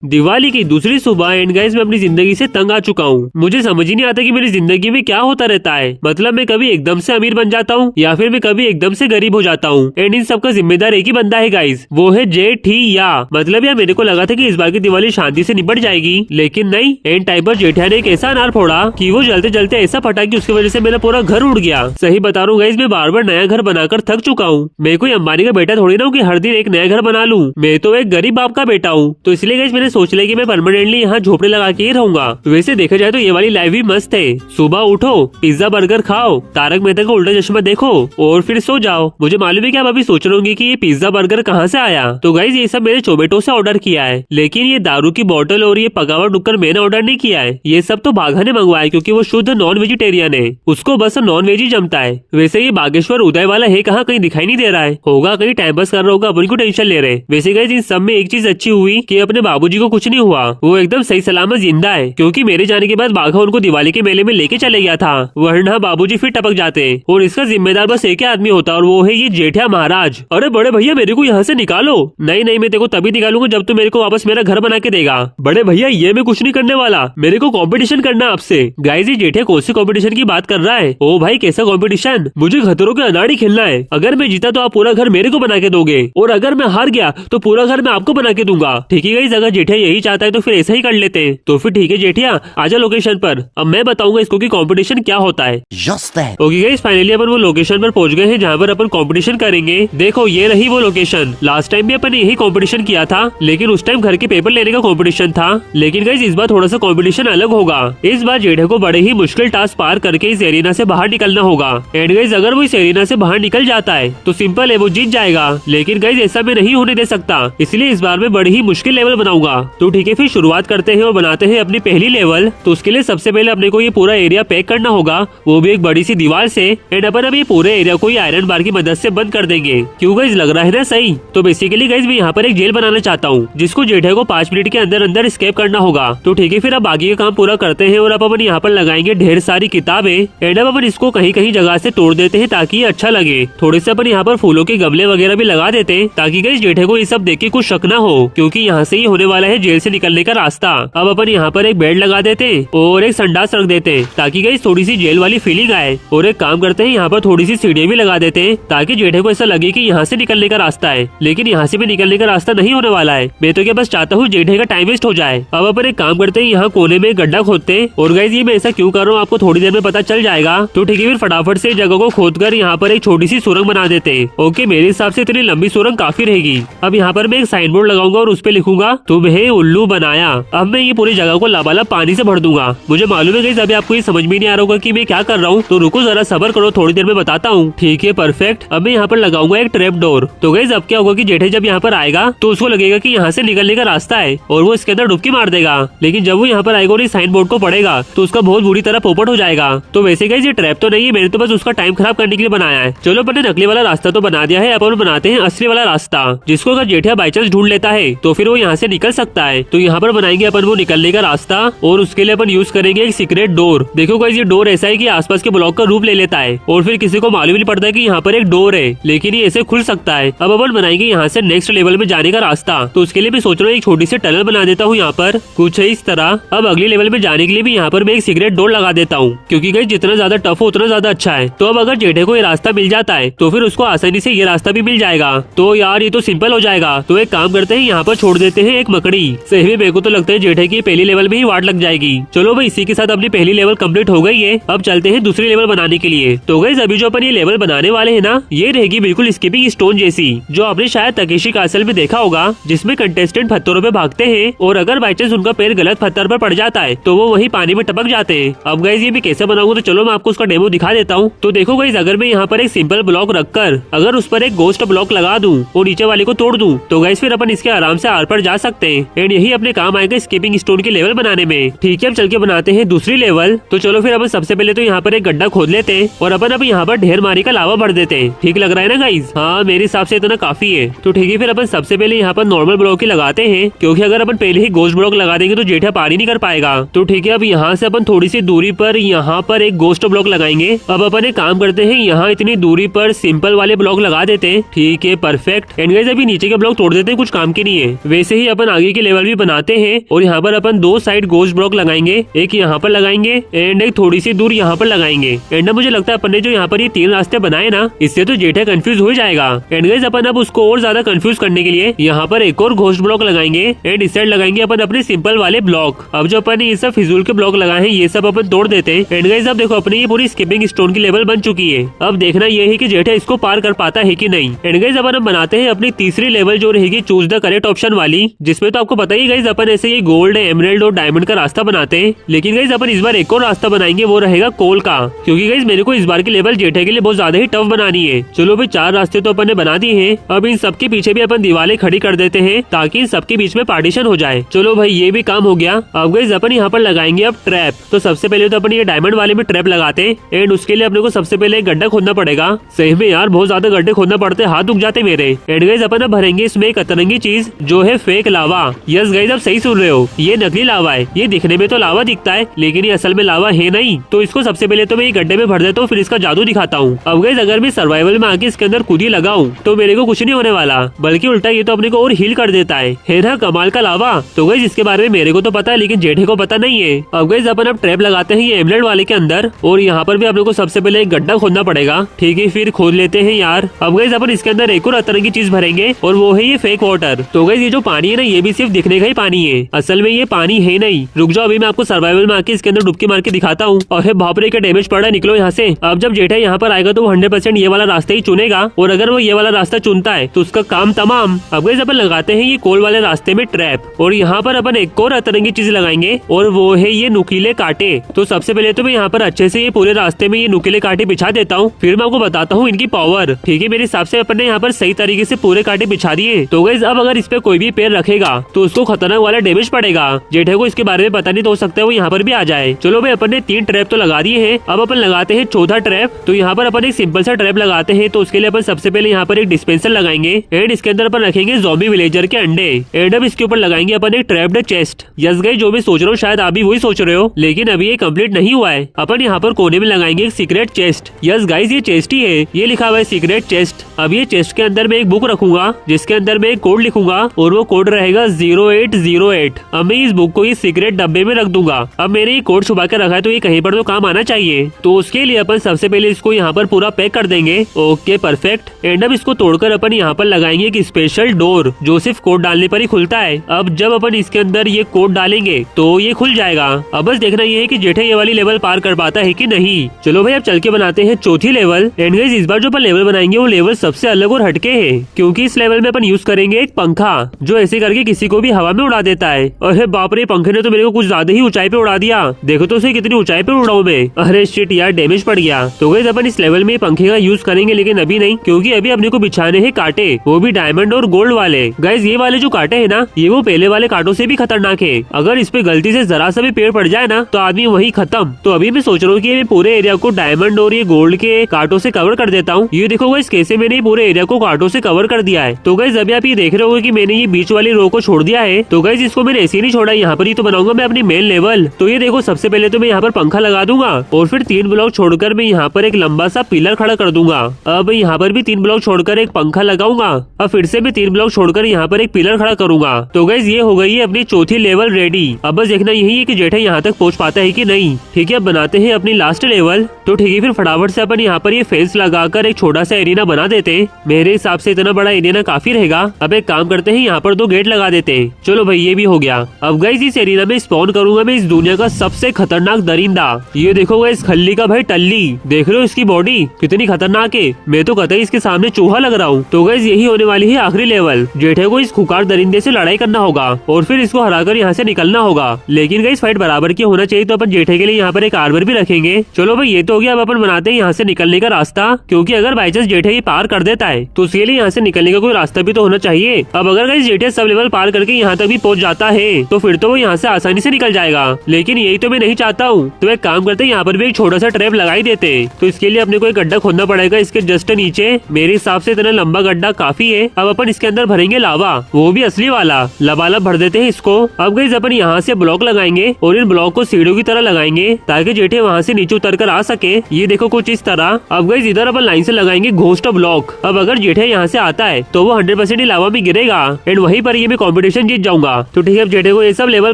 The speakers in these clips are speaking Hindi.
दिवाली की दूसरी सुबह एंड गाइस मैं अपनी जिंदगी से तंग आ चुका हूँ। मुझे समझ ही नहीं आता कि मेरी जिंदगी में क्या होता रहता है। मतलब मैं कभी एकदम से अमीर बन जाता हूँ या फिर मैं कभी एकदम से गरीब हो जाता हूँ। एंड इन सबका जिम्मेदार एक ही बंदा है गाइस, वो है जेठिया। मतलब यार मेरे को लगा था कि इस बार की दिवाली शांति से निपट जाएगी, लेकिन नहीं। एंड टाइम पर जेठिया ने एक ऐसा अनार फोड़ा कि वो जलते जलते ऐसा फटा कि उसकी वजह से मेरा पूरा घर उड़ गया। सही बता रहा हूँ गाइस, मैं बार बार नया घर बनाकर थक चुका हूँ। मैं कोई अंबानी का बेटा थोड़ी ना हूँ कि हर दिन एक नया घर बना लूँ। मैं तो एक गरीब बाप का बेटा हूँ, तो इसलिए गाइस मैंने सोच लिया कि मैं परमानेंटली यहाँ झोपड़े लगा के ही रहूंगा। वैसे देखा जाए तो ये वाली लाइफ भी मस्त है। सुबह उठो, पिज्जा बर्गर खाओ, तारक मेहता का उल्टा चश्मा देखो और फिर सो जाओ। मुझे मालूम है कि आप अभी सोच रहे होंगे कि ये पिज्जा बर्गर कहाँ से आया। तो गाइस ये सब मैंने जोमेटो से ऑर्डर किया है, लेकिन ये दारू की बोतल और ये पकावा डुक्कर मैंने ऑर्डर नहीं किया है। ये सब तो बाघा ने मंगवाया क्योंकि वो शुद्ध नॉन वेजिटेरियन है, उसको बस नॉन वेज ही जमता है। वैसे ये बागेश्वर उदय वाला है कहाँ, कहीं दिखाई नहीं दे रहा है। होगा कहीं टाइम पास कर रहा होगा, अपन को टेंशन ले रहे। वैसे गाइस इन सब में एक चीज अच्छी हुई कि अपने बाबूजी को कुछ नहीं हुआ, वो एकदम सही सलामत जिंदा है। क्योंकि मेरे जाने के बाद बाघा उनको दिवाली के मेले में लेके चले गया था, वरना बाबूजी फिर टपक जाते। और इसका जिम्मेदार बस एक ही आदमी होता और वो है ये जेठिया महाराज। अरे बड़े भैया मेरे को यहाँ से निकालो। नहीं नहीं, मैं तेरे को तभी निकालूंगा जब तू मेरे को वापस मेरा घर बना के देगा। बड़े भैया ये मैं कुछ नहीं करने वाला, मेरे को कंपटीशन करना आपसे। गाइस ये जेठिया कौन से कंपटीशन की बात कर रहा है? ओ भाई कैसा कंपटीशन? मुझे खतरों के अनाड़ी खेलना है। अगर मैं जीता तो आप पूरा घर मेरे को बना के दोगे, और अगर मैं हार गया तो पूरा घर मैं आपको बना के दूंगा। ठीक है गाइस, अगर जेठिया यही चाहता है तो फिर ऐसा ही कर लेते हैं। तो फिर ठीक है जेठिया, आजा लोकेशन पर। अब मैं बताऊंगा इसको कि कंपटीशन क्या होता है। ओके गाइस, फाइनली अपन वो लोकेशन पर पहुंच गए हैं जहाँ पर अपन कंपटीशन करेंगे। देखो ये रही वो लोकेशन। लास्ट टाइम भी अपन ने यही कंपटीशन किया था, लेकिन उस टाइम घर के पेपर लेने का कंपटीशन था। लेकिन गाइस इस बार थोड़ा सा कंपटीशन अलग होगा। इस बार जेठिया को बड़े ही मुश्किल टास्क पार करके इस एरिना से बाहर निकलना होगा। एंड गाइस अगर वो इस एरिना से बाहर निकल जाता है तो सिंपल है, वो जीत जाएगा। लेकिन गाइस ऐसा मैं नहीं होने दे सकता, इसलिए इस बार मैं बड़ी ही मुश्किल लेवल बनाऊंगा। तो ठीक है फिर शुरुआत करते हैं और बनाते हैं अपनी पहली लेवल। तो उसके लिए सबसे पहले अपने को ये पूरा एरिया पैक करना होगा, वो भी एक बड़ी सी दीवार से। एंड अपन अब ये पूरे एरिया को आयरन बार की मदद से बंद कर देंगे। क्यों गाइस, लग रहा है ना सही? तो बेसिकली गाइस मैं यहाँ पर एक जेल बनाना चाहता हूँ, जिसको जेठिया को 5 मिनट के अंदर अंदर एस्केप करना होगा। तो ठीक है फिर अब बाकी का काम पूरा करते हैं और अब अपन यहाँ पर लगाएंगे ढेर सारी किताबें। एंड अब अपन इसको कहीं कहीं जगह से तोड़ देते हैं ताकि ये अच्छा लगे। थोड़े से अपन यहाँ पर फूलों के गमले वगैरह भी लगा देते हैं ताकि गाइस जेठिया को ये सब देख के कुछ शक ना हो, क्योंकि यहाँ से ही होने वाला है जेल से निकलने का रास्ता। अब अपन यहाँ पर एक बेड लगा देते हैं और एक संडास रख देते हैं ताकि गाइस थोड़ी सी जेल वाली फीलिंग आए। और एक काम करते हैं, यहाँ पर थोड़ी सी सीढ़ियां भी लगा देते हैं ताकि जेठिया को ऐसा लगे कि यहाँ से निकलने का रास्ता है। लेकिन यहाँ से भी निकलने का रास्ता नहीं होने वाला है। मैं तो क्या बस चाहता हूँ जेठिया का टाइम वेस्ट हो जाए। अब अपन एक काम करते हैं, यहाँ कोने में गड्ढा खोदते हैं। और गाइस ये मैं ऐसा क्यों कर रहा हूँ आपको थोड़ी देर में पता चल जाएगा। तो ठीक है फिर फटाफट से जगह को खोदकर यहाँ पर एक छोटी सी सुरंग बना देते हैं। ओके मेरे हिसाब से इतनी लंबी सुरंग काफी रहेगी। अब यहाँ पर मैं एक साइन बोर्ड लगाऊंगा और उस पे लिखूंगा तुम्हें उल्लू बनाया। अब मैं ये पूरी जगह को लबालब पानी से भर दूंगा। मुझे मालूम है गाइस अभी आपको ये समझ में नहीं आ रहा होगा कि मैं क्या कर रहा हूँ, तो रुको जरा सब्र करो, थोड़ी देर में बताता हूँ। ठीक है परफेक्ट। अब मैं यहाँ पर लगाऊंगा एक ट्रैप डोर। तो गाइस अब क्या होगा कि जेठिया जब यहाँ पर आएगा तो उसको लगेगा कि यहाँ से निकलने का रास्ता है और वो इसके अंदर डुबकी मार देगा। लेकिन जब वो यहाँ पर आएगा और इस साइन बोर्ड को पढ़ेगा तो उसका बहुत बुरी तरह पोपट हो जाएगा। तो वैसे गाइस ये ट्रैप तो नहीं है, मैंने तो बस उसका टाइम खराब करने के लिए बनाया है। चलो अपन ने नकली वाला रास्ता तो बना दिया है, अपन बनाते हैं असली वाला रास्ता, जिसको अगर जेठिया बाई चांस ढूंढ लेता है तो फिर वो यहाँ से निकल सकता है। तो यहाँ पर बनाएंगे अपन वो निकलने का रास्ता और उसके लिए अपन यूज करेंगे एक सीक्रेट डोर। देखो गाइस ये डोर ऐसा है कि आसपास के ब्लॉक का रूप ले लेता है और फिर किसी को मालूम नहीं पड़ता कि यहाँ पर एक डोर है, लेकिन ये ऐसे खुल सकता है। अब अपन बनाएंगे यहाँ से नेक्स्ट लेवल में जाने का रास्ता। तो उसके लिए मैं सोच रहा हूँ एक छोटी सी टनल बना देता हूँ यहाँ पर कुछ है इस तरह। अब अगले लेवल में जाने के लिए भी यहाँ पर मैं एक सीक्रेट डोर लगा देता हूँ, क्योंकि गाइस जितना ज्यादा टफ हो उतना ज्यादा अच्छा है। तो अब अगर जेठिया को ये रास्ता मिल जाता है तो फिर उसको आसानी से ये रास्ता भी मिल जाएगा। तो यार ये तो सिंपल हो जाएगा। तो एक काम करते हैं, यहाँ पर छोड़ देते हैं एक मकड़ी। सही में मेरे को तो लगता है जेठिया की पहली लेवल में ही वाट लग जाएगी। चलो भाई इसी के साथ अपनी पहली लेवल कंप्लीट हो गई है। अब चलते हैं दूसरी लेवल बनाने के लिए। तो गाइस अभी जो अपन ये लेवल बनाने वाले हैं ना, ये रहेगी बिल्कुल स्कीपिंग स्टोन जैसी, जो आपने शायद तकेशी कासल में देखा होगा, जिसमें कंटेस्टेंट पत्थरों पे भागते हैं और अगर बाई चांस उनका पैर गलत पत्थर पर पड़ जाता है तो वो वही पानी में टपक जाते हैं। अब गाइस ये भी कैसे बनाऊंगा, तो चलो मैं आपको उसका डेमो दिखा देता हूँ। तो देखो गाइस अगर मैं यहाँ पर एक सिंपल ब्लॉक रखकर अगर उस पर एक गोस्ट ब्लॉक लगा दूं और नीचे वाले को तोड़ दूं तो गाइस फिर अपन इसके आराम से आर पर जा सकते हैं। एंड यही अपने काम आएगा स्कीपिंग स्टोन की लेवल बनाने में। ठीक है अब चल के बनाते हैं दूसरी लेवल। तो चलो फिर अपन सबसे पहले तो यहाँ पर एक गड्ढा खोद लेते हैं और अपन अब यहाँ पर ढेर मारी का लावा भर देते हैं। ठीक लग रहा है ना गाइस? हाँ मेरे हिसाब से इतना काफी है। तो ठीक है फिर अपन सबसे पहले यहाँ पर नॉर्मल ब्लॉक ही लगाते हैं, क्योंकि अगर अपन पहले ही गोस्ट ब्लॉक लगा देंगे तो जेठिया पारी नहीं कर पाएगा। तो ठीक है अब यहाँ से अपन थोड़ी सी दूरी पर यहाँ पर एक गोस्ट ब्लॉक लगाएंगे। अब अपन एक काम करते हैं, यहाँ इतनी दूरी पर सिंपल वाले ब्लॉक लगा देते हैं। ठीक है परफेक्ट। एंड गाइस अभी नीचे के ब्लॉक तोड़ देते हैं, कुछ काम के नहीं है। वैसे ही अपन आगे के लेवल भी बनाते हैं और यहाँ पर अपन 2 साइड गोश्त ब्लॉक लगाएंगे, एक यहाँ पर लगाएंगे एंड एक थोड़ी सी दूर यहाँ पर लगाएंगे। एंड मुझे लगता है अपन ने जो यहाँ पर ये 3 रास्ते बनाए ना, इससे तो जेठा कंफ्यूज हो जाएगा। एंड गाइस अपन अब उसको और ज्यादा कंफ्यूज करने के लिए यहाँ पर एक और घोस्ट ब्लॉक लगाएंगे एंड इस साइड लगाएंगे अपन अपने सिंपल वाले ब्लॉक। अब जो अपन ये सब फिजूल के ब्लॉक लगाए हैं ये सब अपन तोड़ देते हैं। एंड गाइस अब देखो अपनी ये पूरी स्किपिंग स्टोन की लेवल बन चुकी है। अब देखना ये है कि जेठा इसको पार कर पाता है कि नहीं। एंड गाइस अपन बनाते हैं अपनी तीसरी लेवल जो रहेगी चूज द करेक्ट ऑप्शन वाली, जिसमें तो आपको पता ही गाइस अपन ऐसे ये गोल्ड, एमराल्ड और डायमंड का रास्ता बनाते हैं। लेकिन गाइस अपन इस बार एक और रास्ता बनाएंगे, वो रहेगा कोल का, क्योंकि गाइस मेरे को इस बार की लेवल जेठा के लिए बहुत ज्यादा ही टफ बनानी है। चलो भाई 4 रास्ते तो अपन ने बना दिए हैं। अब इन सबके पीछे भी अपन दीवारें खड़ी कर देते हैं ताकि इन सबके बीच में पार्टीशन हो जाए। चलो भाई ये भी काम हो गया। अब गाइस अपन यहाँ पर लगाएंगे अब ट्रैप। तो सबसे पहले तो अपन ये डायमंड वाले में ट्रैप लगाते हैं एंड उसके लिए अपने को सबसे पहले एक गड्ढा खोदना पड़ेगा। सही में यार बहुत ज्यादा गड्ढे खोदना पड़ते, हाथ दुख जाते मेरे। एंड गाइस अपन अब भरेंगे इसमें एक अतरंगी चीज जो है फेक लावा। यस गाइस आप सही सुन रहे हो, ये नकली लावा है। ये दिखने में तो लावा दिखता है लेकिन ये असल में लावा है नहीं। तो इसको सबसे पहले तो मैं ये गड्ढे में भर देता हूँ, फिर इसका जादू दिखाता हूँ। अब गाइस अगर मैं सर्वाइवल में आके इसके अंदर कूदी लगाऊं तो मेरे को कुछ नहीं होने वाला, बल्कि उल्टा ये तो अपने को और हील कर देता है ना कमाल का लावा। तो गाइस इसके बारे में मेरे को तो पता है लेकिन जेठे को पता नहीं है। अब गाइस अपन अब ट्रैप लगाते हैं ये एमराल्ड वाले के अंदर और यहाँ पर भी अपने को सबसे पहले एक गड्ढा खोदना पड़ेगा। ठीक है फिर खोद लेते हैं यार। अब गाइस अपन इसके अंदर एक और अतरंगी चीज भरेंगे और वो है ये फेक वाटर। तो गाइस ये जो पानी है ना ये भी सिर्फ दिखने का ही पानी है, असल में ये पानी है नहीं। रुक जाओ अभी मैं आपको सर्वाइवल में आके इसके अंदर डुबकी मार के दिखाता हूँ। और बाप रे क्या डैमेज पड़ा, निकलो यहाँ से। अब जब जेठा यहाँ पर आएगा तो वो 100% ये वाला रास्ता ही चुनेगा और अगर वो ये वाला रास्ता चुनता है तो उसका काम तमाम। अब गाइस अपन लगाते हैं ये कोल वाले रास्ते में ट्रैप और यहाँ पर अपन एक और अतरंगी चीज लगाएंगे और वो है ये नुकीले कांटे। तो सबसे पहले तो मैं यहाँ पर अच्छे से ये पूरे रास्ते में ये नुकीले कांटे बिछा देता हूँ, फिर मैं आपको बताता हूँ इनकी पावर। ठीक है मेरे हिसाब से अपन ने यहाँ पर सही तरीके से पूरे कांटे बिछा दिए। तो गाइस अब अगर इस पे कोई भी पैर रखेगा तो उसको खतरनाक वाला डैमेज पड़ेगा। जेठे को इसके बारे में पता नहीं तो हो सकता है वो यहाँ पर भी आ जाए। चलो भाई अपन ने 3 ट्रैप तो लगा दिए हैं। अब अपन लगाते हैं चौथा ट्रैप। तो यहाँ पर अपन एक सिंपल सा ट्रैप लगाते हैं। तो उसके लिए अपन सबसे पहले यहाँ पर एक डिस्पेंसर लगाएंगे एंड इसके अंदर अपन रखेंगे ज़ॉम्बी विलेजर के अंडे एंड अब इसके ऊपर लगाएंगे अपन एक ट्रैप्ड चेस्ट। यस गाइस जो मैं सोच रहा हूँ शायद आप भी वही सोच रहे हो, लेकिन अभी ये कंप्लीट नहीं हुआ है। अपन यहाँ पर कोने में लगाएंगे एक सीक्रेट चेस्ट। यस गाइस ये चेस्ट ही है, ये लिखा हुआ है सीक्रेट चेस्ट। अब ये चेस्ट के अंदर मैं एक बुक रखूंगा जिसके अंदर मैं एक कोड लिखूंगा और वो कोड रहेगा 0808। अब मैं इस बुक को इस सीक्रेट डब्बे में रख दूंगा। अब मैंने ये कोड छुपा के रखा है तो ये कहीं पर तो काम आना चाहिए। तो उसके लिए अपन सबसे पहले इसको यहाँ पर पूरा पैक कर देंगे। Okay perfect. एंड अब इसको तोड़कर अपन यहाँ पर लगाएंगे एक स्पेशल डोर जो सिर्फ कोड डालने पर ही खुलता है। अब जब अपन इसके अंदर ये कोड डालेंगे तो ये खुल जाएगा। अब बस देखना ये है कि जेठा ये वाली लेवल पार कर पाता है कि नहीं। चलो भाई अब चल के बनाते हैं चौथी लेवल। एंड गाइस इस बार जो अपन लेवल बनाएंगे वो लेवल सबसे अलग और हटके है, क्योंकि इस लेवल में अपन यूज करेंगे एक पंखा जो ऐसे करके किसी को भी हवा में उड़ा देता है। अरे बाप रे पंखे ने तो मेरे को कुछ ज्यादा ही ऊंचाई पे उड़ा दिया। देखो तो उसे कितनी ऊंचाई पे उड़ाऊं मैं। अरे शिट यार डैमेज पड़ गया। तो गाइस अपन इस लेवल में पंखे का यूज करेंगे लेकिन अभी नहीं, क्योंकि अभी अपने को बिछाने हैं कांटे, वो भी डायमंड और गोल्ड वाले। गाइस ये वाले जो कांटे है ना ये वो पहले वाले कांटों से भी खतरनाक है। अगर इस पे गलती से जरा सा भी पेड़ पड़ जाए ना तो आदमी वही खत्म। तो अभी मैं सोच रहा हूँ कि मैं पूरे एरिया को डायमंड और ये गोल्ड के कांटों से कवर कर देता हूँ। ये देखो गाइस कैसे मैंने पूरे एरिया को कांटों से कवर कर दिया है। तो गाइस अभी आप ये देख रहे हो कि मैंने ये बीच वाली रो को छोड़ दिया है। तो गाइस इसको मैंने ऐसे ही नहीं छोड़ा, यहाँ पर ही तो बनाऊंगा मैं अपनी मेन लेवल। तो ये देखो सबसे पहले तो मैं यहाँ पर पंखा लगा दूंगा और फिर 3 ब्लॉक छोड़कर मैं यहाँ पर एक लंबा सा पिलर खड़ा कर दूंगा। अब यहाँ पर भी 3 ब्लॉक छोड़कर एक पंखा लगाऊंगा। अब फिर से मैं 3 ब्लॉक छोड़कर यहाँ पर एक पिलर खड़ा करूंगा। तो गाइस ये हो गई है अपनी चौथी लेवल रेडी। अब बस देखना यही है कि जेठा यहाँ तक पहुँच पाता है कि नहीं। ठीक है अब बनाते हैं अपनी लास्ट लेवल। तो ठीक है फिर फटाफट से अपन यहाँ पर ये फेंस लगाकर एक छोटा सा एरिना बना देते हैं। मेरे हिसाब से इतना बड़ा एरिना काफी रहेगा। अब एक काम करते हैं यहाँ पर 2 गेट लगा देते हैं। चलो भाई ये भी हो गया। अब गाइस इस एरिना में स्पॉन करूंगा मैं इस दुनिया का सबसे खतरनाक दरिंदा। ये देखो गाइस खल्ली का भाई टल्ली, देख रहे हो इसकी बॉडी कितनी खतरनाक है। मैं तो कतई इसके सामने चूहा लग रहा हूँ। तो गाइस यही होने वाली है आखिरी लेवल। जेठे को इस खुकार दरिंदे से लड़ाई करना होगा और फिर इसको हराकर यहाँ से निकलना होगा। लेकिन गाइस फाइट बराबर की होना चाहिए, तो अपन जेठे के लिए यहाँ पर एक आर्मर भी रखेंगे। चलो भाई ये तो हो गया। अब अपन बनाते हैं यहाँ से निकलने का रास्ता, क्योंकि अगर बाई चांस जेठे ये पार कर देता है तो उसके लिए यहाँ से निकलने का कोई रास्ता भी तो होना चाहिए। अब अगर गाइस जेठे सब लेवल पार करके यहाँ तक भी पहुँच जाता है तो फिर तो वो यहाँ से आसानी से निकल जाएगा। लेकिन यही तो मैं नहीं चाहता हूँ। तो एक काम करते हैं यहाँ पर भी एक छोटा सा ट्रैप लगाई देते हैं। तो इसके लिए अपने को एक गड्ढा खोदना पड़ेगा इसके जस्ट नीचे। मेरे हिसाब से इतना लंबा गड्ढा काफी है। अब अपन इसके अंदर भरेंगे लावा, वो भी असली वाला। लबालब भर देते हैं इसको। अब गाइस अपन यहाँ से ब्लॉक लगाएंगे और इन ब्लॉक को सीढ़ियों की तरह लगाएंगे ताकि जेठे वहाँ से नीचे उतर कर आ सके। ये देखो कुछ इस तरह। अब गाइस इधर अपन लाइन से लगाएंगे घोस्ट ब्लॉक। अब अगर जेठे यहाँ से आता है तो वो 100% ही लावा में गिरेगा एंड वहीं पर ये मैं कंपटीशन जीत जाऊंगा। तो ठीक है, अब जेठे को ये सब लेवल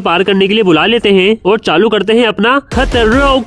पार करने के लिए बुला लेते हैं और चालू करते हैं अपना खतरों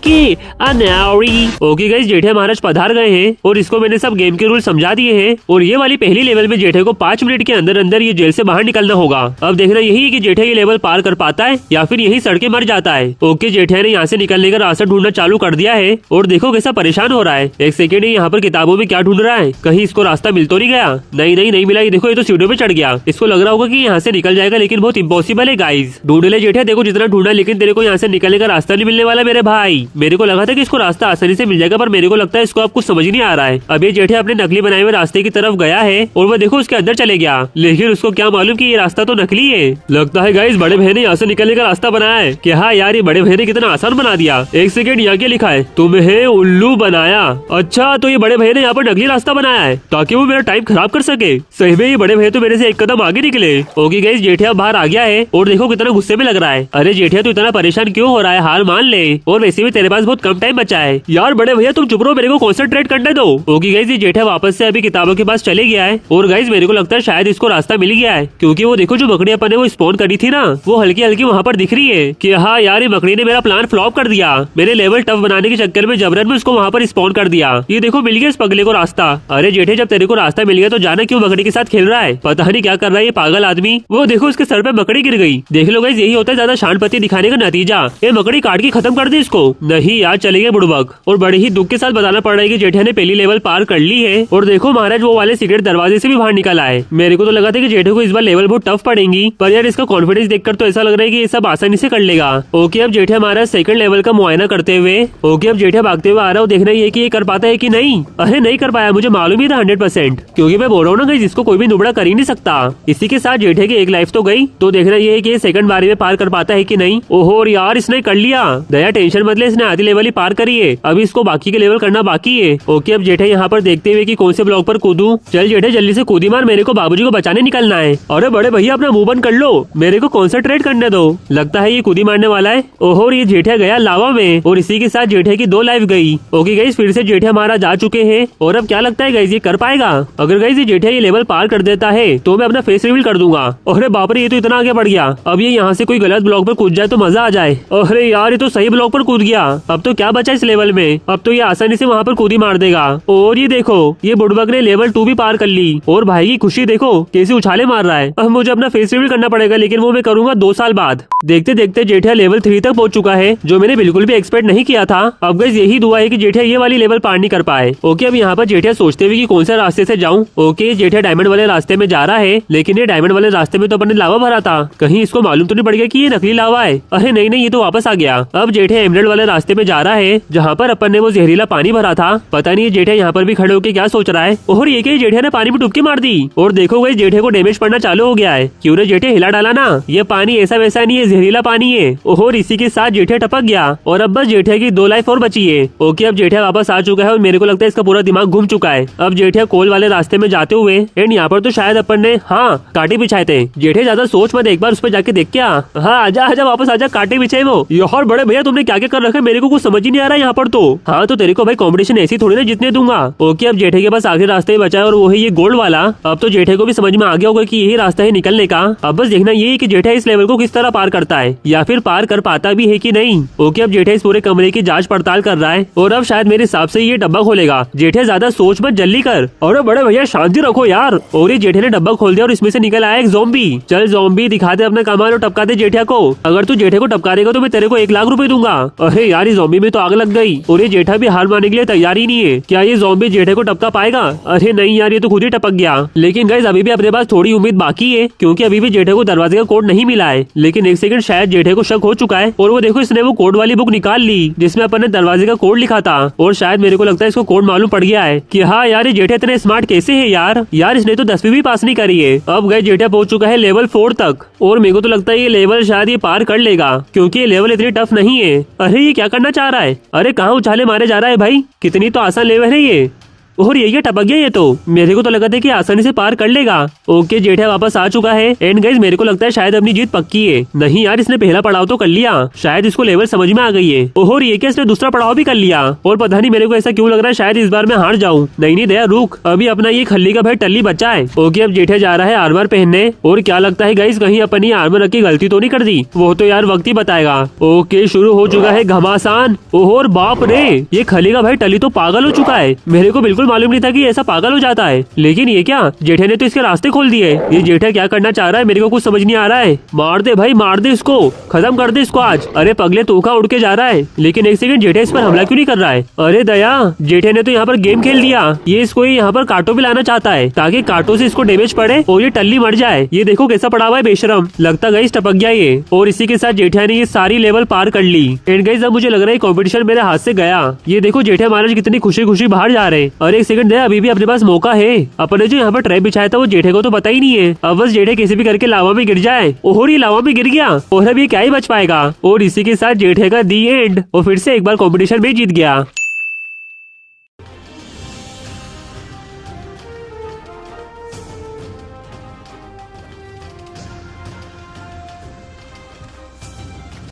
अनावरी। ओके गाइस, जेठे महाराज पधार गए हैं और इसको मैंने सब गेम के रूल समझा दिए हैं। और ये वाली पहली लेवल में जेठे को 5 मिनट के अंदर अंदर ये जेल से बाहर निकलना होगा। अब देखना यही है कि जेठे ये लेवल पार कर पाता है या फिर यही सड़के मर जाता है। ओके, जेठे ने यहाँ से निकलने का रास्ता ढूंढना चालू कर दिया है और देखो कैसा परेशान हो रहा है। एक सेकेंड, यहाँ पर किताबों में क्या ढूंढ रहा है? कहीं इसको रास्ता मिल तो नहीं गया? नहीं मिला। ये देखो, ये तो सीढ़ियों पे चढ़ गया। इसको लग रहा होगा कि यहाँ से निकल जाएगा, लेकिन बहुत इम्पॉसिबल है गाइस। ढूंढ ले जेठे, देखो जितना ढूंढा, लेकिन तेरे को यहाँ से निकलने का रास्ता नहीं मिलने वाला मेरे भाई। मेरे को लगा था कि इसको रास्ता आसानी से मिल जाएगा, पर मेरे को लगता है इसको अब कुछ समझ नहीं आ रहा है। अब ये जेठे अपने नकली बनाए हुए रास्ते की तरफ गया है और वो देखो उसके अंदर चले गया, लेकिन उसको क्या मालूम कि ये रास्ता तो नकली है। लगता है गाइस बड़े भैया ने यहाँ से निकलने का रास्ता बनाया है। कि हाँ यार, ये बड़े भैया ने कितना आसान बना दिया। एक सेकंड, यहाँ क्या लिखा है? तुम्हें उल्लू बनाया। अच्छा, तो ये बड़े भैया ने यहाँ पर नकली रास्ता बनाया है ताकि वो मेरा टाइम खराब कर सके। सही में ये बड़े भैया तो मेरे से एक कदम आगे निकले। ओके गाइस, जेठिया बाहर आ गया है और देखो कितना गुस्से में लग रहा है। अरे जेठिया, तू इतना परेशान क्यों हो रहा है? हार मान ले, और वैसे भी तेरे पास बहुत कम टाइम बचा है। यार बड़े भैया तुम चुप रहो, मेरे को कॉन्सेंट्रेट करने दो। ओके गाइस, ये जेठिया वापस से अभी किताबों के पास चले गया है और गाइस मेरे को लगता है शायद इसको रास्ता मिल गया है, क्योंकि वो देखो जो मकड़ी अपन ने वो स्पॉन करी थी ना, वो हल्की हल्की वहाँ पर दिख रही है। कि हाँ यार, ये मकड़ी ने मेरा प्लान फ्लॉप कर दिया। मेरे लेवल टफ बनाने के चक्कर में जबरन में उसको वहाँ पर स्पॉन कर दिया। ये देखो मिल गया इस पगले को रास्ता। अरे जेठे, जब तेरे को रास्ता मिल गया तो जाना क्यों मकड़ी के साथ खेल रहा है? पता नहीं क्या कर रहा है ये पागल आदमी। वो देखो उसके सर पे मकड़ी गिर गई। देख लो गाइस, यही होता है ज्यादा शानपति दिखाने का नतीजा। ये मकड़ी काट के खत्म कर दी इसको। नहीं यार, चले गए बुड़बक। और बड़े ही दुख के साथ बताना पड़ रहा है कि जेठिया ने पहली लेवल पार कर ली है। और देखो महाराज वो वाले सीक्रेट दरवाजे से भी बाहर निकल आए। मेरे को तो लगा था कि जेठे को इस बार लेवल बहुत टफ पड़ेंगी, पर यार इसका कॉन्फिडेंस देखकर तो ऐसा लग रहा है कि ये सब आसानी से कर लेगा। ओके, अब जेठिया महाराज सेकंड लेवल का मुआयना करते हुए। ओके, अब जेठिया भागते हुए आ रहा हूँ, देखना ये कि ये कर पाता है कि नहीं। अरे नहीं कर पाया, मुझे मालूम ही था 100%, क्योंकि मैं बोल रहा हूँ ना गाइस, इसको कोई भी नुबड़ा कर ही नहीं सकता। इसी के साथ जेठे की एक लाइफ तो गई। तो देखना ये है कि ये सेकंड बारी में पार कर पाता है कि नहीं। ओहो यार, इसने कर लिया। दया टेंशन मत ले, इसने आधी लेवल ही पार करी है, अभी इसको बाकी के लेवल करना बाकी है। ओके, अब जेठे यहाँ पर देखते हुए कि कौन से ब्लॉक पर कूदूं। चल जेठे जल्दी से कूदी मार, मेरे को बाबूजी को बचाने निकलना है। अरे बड़े भैया अपना मुंह बंद कर लो, मेरे को कॉन्सेंट्रेट करने दो। लगता है ये कूदी मारने वाला है। ओहो, ये जेठिया गया लावा में और इसी के साथ जेठिया की 2 लाइफ गई। ओके गाइस, फिर से जेठिया महाराज आ चुके हैं और अब क्या लगता है गाइस ये कर पाएगा? अगर गाइस ये जेठिया ये लेवल पार कर देता है तो मैं अपना फेस रिवील कर दूंगा। अरे बाप रे, ये तो इतना आगे बढ़ गया। अब ये यहाँ से कोई गलत ब्लॉक पर कूद जाए तो मजा आ जाए। अरे यार, ये तो सही ब्लॉक पर कूद गया। अब तो क्या बचा इस लेवल में? अब तो ये आसानी से वहाँ पर कूदी मार देगा। और ये देखो, ये बुड़बक ने लेवल 2 भी पार कर ली और भाई की खुशी देखो कैसे उछाले मार रहा है। अब मुझे अपना फेस रिवील करना पड़ेगा, लेकिन वो मैं करूंगा 2 साल बाद। देखते देखते जेठिया लेवल 3 तक पहुंच चुका है, जो मैंने बिल्कुल भी एक्सपेक्ट नहीं किया था। अब गाइस यही दुआ है कि जेठिया ये वाली लेवल पार नहीं कर पाए। ओके, अब यहाँ पर जेठिया सोचते हुए कि कौन सा रास्ते से जाऊं। ओके, जेठिया डायमंड वाले रास्ते में जा रहा है, लेकिन ये डायमंड वाले रास्ते में तो अपन ने लावा भरा था, कहीं इसको मालूम तो नहीं पड़ गया कि ये नकली लावा है। अरे नहीं, ये तो वापस आ गया। अब जेठिया एमराल्ड वाले रास्ते में जा रहा है, जहाँ पर अपन ने वो जहरीला पानी भरा था। पता नहीं जेठिया यहाँ पर भी खड़े होकर क्या सोच रहा है। और ये कि जेठिया ने पानी में डुबकी मार दी और देखो गाइस जेठिया को डैमेज पड़ना चालू हो गया है। क्यों ने जेठिया हिला डाला ना, ये पानी ऐसा वैसा नहीं है, जहरीला पानी है। और इसी के साथ जेठिया टपक गया और अब बस जेठिया की 2 लाइफ और बची है। ओके, अब जेठिया वापस आ चुका है और मेरे को लगता है इसका पूरा दिमाग घूम चुका है। अब जेठिया कोल वाले रास्ते में जाते हुए एंड यहाँ पर तो शायद अपन ने कांटे बिछाए थे। जेठिया ज्यादा सोच मत, एक बार उस पर जाके देख क्या। हाँ आजा वापस आजा, कांटे बिछाए वो। यार बड़े भैया तुमने क्या क्या कर रखा है, मेरे को कुछ समझ ही नहीं आ रहा है यहाँ पर तो। हाँ तो तेरे को भाई कॉम्पिटिशन ऐसी थोड़ी ना जितने दूंगा। ओके, अब जेठे के पास आखिरी रास्ते ही बचा है और वो है ये गोल्ड वाला। अब तो जेठे को भी समझ में आ गया होगा कि यही रास्ता है निकलने का। अब बस देखना ये है कि जेठा इस लेवल को किस तरह पार करता है या फिर पार कर पाता भी है कि नहीं। ओके, अब जेठा इस पूरे कमरे की जांच पड़ताल कर रहा है और अब शायद मेरे हिसाब से ये डब्बा खोलेगा। जेठे ज्यादा सोच मत, जल्दी कर। और बड़े भैया शांति रखो यार। और ये जेठे ने डब्बा खोल दिया और इसमें से निकल आया एक ज़ॉम्बी। चल ज़ॉम्बी दिखा दे अपना कमाल और टपका दे जेठा को। अगर तू जेठे को टपका देगा तो मैं तेरे को 1 लाख रुपए दूंगा। अरे यार, ये ज़ॉम्बी में तो आग लग गई और ये जेठा भी हार मानने के लिए तैयार ही नहीं है। क्या ये ज़ॉम्बी जेठे को टपका पाएगा? अरे नहीं यार, ये तो खुद ही टपक गया। लेकिन गाइस अभी भी अपने पास थोड़ी उम्मीद बाकी है, क्योंकि अभी भी जेठे को दरवाजे का कोड नहीं मिला है। लेकिन एक सेकंड, शायद जेठे को शक हो चुका है और वो देखो इसने वो कोड वाली बुक निकाल ली जिसमें अपन ने दरवाजे का कोड लिखा था। और शायद मेरे को लगता है इसको कोड मालूम पड़ गया है कि हाँ यार, ये जेठा इतने स्मार्ट कैसे है यार। इसने तो 10वीं भी पास नहीं करी है। अब गए जेठा पहुंच चुका है लेवल 4 तक और मेरे को तो लगता है ये लेवल शायद ये पार कर लेगा, क्योंकि ये लेवल इतनी टफ नहीं है। अरे ये क्या करना चाह रहा है? अरे कहाँ उछाले मारे जा रहा है भाई, कितनी तो आसान लेवल है ये। और ये टपक गया ये तो। मेरे को तो लगा था कि आसानी से पार कर लेगा। ओके जेठा वापस आ चुका है। एंड गाइस मेरे को लगता है शायद अपनी जीत पक्की है। नहीं यार इसने पहला पड़ाव तो कर लिया, शायद इसको लेवल समझ में आ गई है। और ये क्या इसने दूसरा पड़ाव भी कर लिया। और पता नहीं मेरे को ऐसा क्यों लग रहा है शायद इस बार मैं हार जाऊं। नहीं दया रुक, अभी अपना ये खल्ली का भाई टल्ली बच्चा है। ओके अब जेठा जा रहा है आर्मर पहनने। और क्या लगता है गाइस कहीं अपनी आर्मर रख के गलती तो नहीं कर दी? वो तो यार वक्त ही बताएगा। ओके शुरू हो चुका है घमासान। ओह बाप रे, ये खली का भाई टली तो पागल हो चुका है। मेरे को बिल्कुल मालूम नहीं था कि ऐसा पागल हो जाता है। लेकिन ये क्या, जेठे ने तो इसके रास्ते खोल दिए। ये जेठा क्या करना चाह रहा है मेरे को कुछ समझ नहीं आ रहा है। मार दे भाई मार दे इसको, खत्म कर दे इसको आज। अरे पगले तोखा उड़ के जा रहा है। लेकिन एक सेकंड, जेठा इस पर हमला क्यों नहीं कर रहा है? अरे दया, जेठे ने तो यहाँ पर गेम खेल दिया। ये इसको यहाँ पर कांटो भी लाना चाहता है ताकि कांटो से इसको डैमेज पड़े और ये टल्ली मर जाए। ये देखो कैसा पड़ा हुआ है बेशरम, लगता गाइस टपक गया ये। और इसी के साथ जेठा ने ये सारी लेवल पार कर ली। एंड गाइस अब मुझे लग रहा है कंपटीशन मेरे हाथ से गया। ये देखो जेठा महाराज कितनी खुशी खुशी बाहर जा रहे हैं। अरे एक सेकंड दया, अभी भी अपने पास मौका है। अपने जो यहाँ पर ट्रैप बिछाया था वो जेठे को तो पता ही नहीं है। अब बस जेठे किसी भी करके लावा में गिर जाए। ओह ये लावा में गिर गया और अब ये क्या ही बच पाएगा। और इसी के साथ जेठे का दी एंड, और फिर से एक बार कंपटीशन में जीत गया।